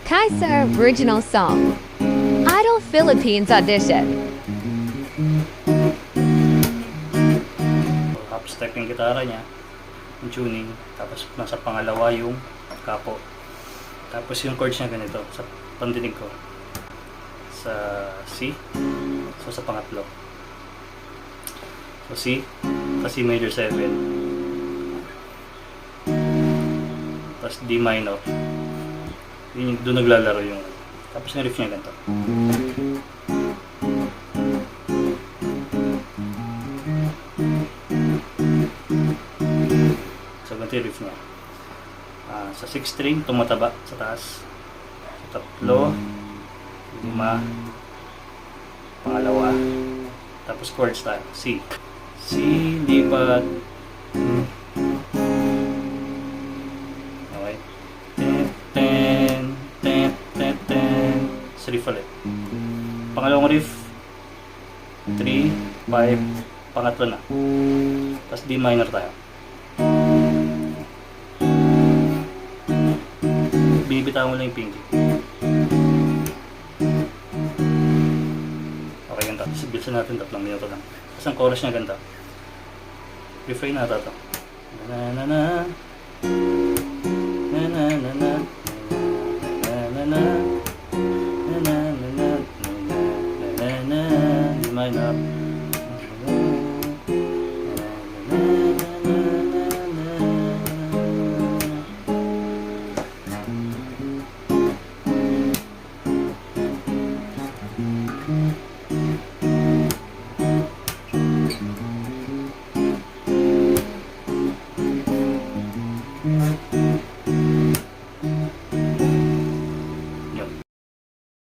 Kaiser original song. Idol Philippines audition. Half step yung gitara niya, yung tuning, tapos nasa pangalawa yung kapo. Tapos yung chords niya ganito, sa pandinig ko. Sa C, so sa pangatlo. So C, sa C major 7. Tapos D minor. Yun yung doon naglalaro yung. Tapos yung riff niya ganito. So ganito yung riff niya. Sa 6 string, tumataba sa taas. Sa tatlo, 5, pangalawa. Tapos chords tayo. C. C, lipat. Okay. Riff ulit. Pangalawang riff 3, 5, pangatlo na. Tapos D minor tayo. Binibitawan mo lang yung pinky. Okay, ganda. Sibilsan natin 3 minuto lang. Tapos ang chorus niya ganda. Refrain na ito. Na na na na na na na na na na na.